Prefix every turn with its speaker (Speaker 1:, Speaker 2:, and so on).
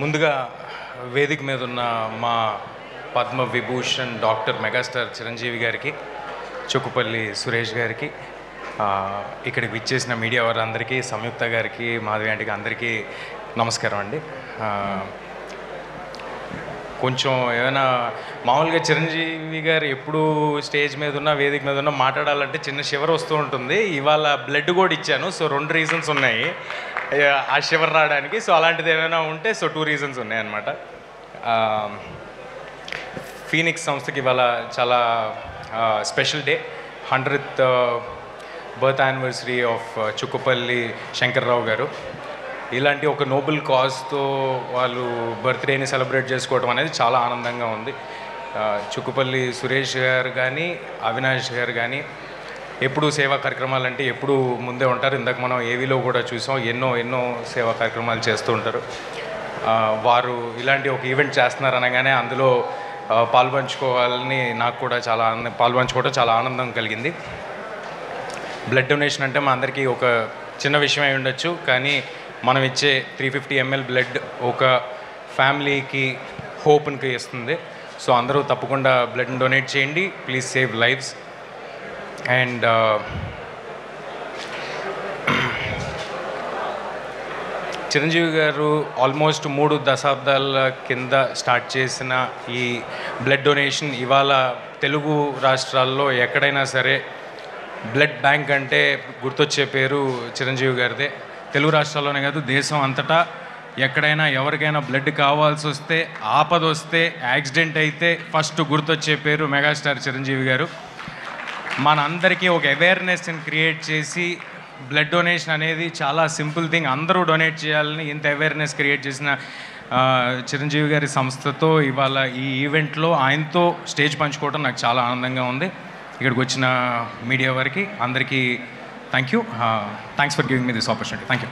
Speaker 1: ముందుగా వేదిక మీద ఉన్న మా పద్మ విభూషణ్ డాక్టర్ మెగాస్టార్ చిరంజీవి గారికి, చుక్కుపల్లి సురేష్ గారికి, ఇక్కడికి విచ్చేసిన మీడియా వారందరికీ, సంయుక్త గారికి, మాధవి ఆంటీకి అందరికీ నమస్కారం అండి. కొంచెం ఏమైనా మామూలుగా చిరంజీవి గారు ఎప్పుడు స్టేజ్ మీద ఉన్న వేదిక మీద ఉన్న మాట్లాడాలంటే చిన్న షివర్ వస్తూ ఉంటుంది. ఇవాళ బ్లడ్ కూడా ఇచ్చాను, సో 2 రీజన్స్ ఉన్నాయి ఆ షివర్ రావడానికి. సో అలాంటిది ఏమైనా ఉంటే 2 రీజన్స్ ఉన్నాయి అన్నమాట. ఫీనిక్స్ సంస్థకి ఇవాళ చాలా special day, 100th birth anniversary of Chukkapalli Shankar Rao garu. ఇలాంటి ఒక నోబెల్ కాజ్తో వాళ్ళు బర్త్డేని సెలబ్రేట్ చేసుకోవడం అనేది చాలా ఆనందంగా ఉంది. చుక్కుపల్లి సురేష్ గారు కానీ, అవినాష్ గారు కానీ ఎప్పుడు సేవా కార్యక్రమాలు అంటే ఎప్పుడు ముందే ఉంటారు. ఇందాక మనం ఏవీలో కూడా చూసాం, ఎన్నో సేవా కార్యక్రమాలు చేస్తూ ఉంటారు. వారు ఇలాంటి ఒక ఈవెంట్ చేస్తున్నారు అనగానే అందులో పాల్పంచుకోవాలని నాకు కూడా పాల్పంచుకోవడం చాలా ఆనందం కలిగింది. బ్లడ్ డొనేషన్ అంటే మా అందరికీ ఒక చిన్న విషయం అయి ఉండొచ్చు, కానీ మనం ఇచ్చే 350 ml బ్లడ్ ఒక ఫ్యామిలీకి హోప్ని ఇస్తుంది. సో అందరూ తప్పకుండా బ్లడ్ని డొనేట్ చేయండి. Please save lives. And Chiranjeevi గారు ఆల్మోస్ట్ 3 దశాబ్దాల కింద స్టార్ట్ చేసిన ఈ బ్లడ్ డొనేషన్ ఇవాళ తెలుగు రాష్ట్రాల్లో ఎక్కడైనా సరే బ్లడ్ బ్యాంక్ అంటే గుర్తొచ్చే పేరు చిరంజీవి గారిదే. తెలుగు రాష్ట్రాల్లోనే కాదు, దేశం అంతటా ఎక్కడైనా ఎవరికైనా బ్లడ్ కావాల్సి వస్తే, ఆపద వస్తే, యాక్సిడెంట్ అయితే ఫస్ట్ గుర్తొచ్చే పేరు మెగాస్టార్ చిరంజీవి గారు. మనందరికీ ఒక అవేర్నెస్ని క్రియేట్ చేసి బ్లడ్ డొనేషన్ అనేది చాలా సింపుల్ థింగ్, అందరూ డొనేట్ చేయాలని ఇంత అవేర్నెస్ క్రియేట్ చేసిన చిరంజీవి గారి సంస్థతో ఇవాళ ఈ ఈవెంట్లో ఆయనతో స్టేజ్ పంచుకోవడం నాకు చాలా ఆనందంగా ఉంది. ఇక్కడికి వచ్చిన మీడియా వారికి అందరికీ thank you. Thanks for giving me this opportunity. Thank you.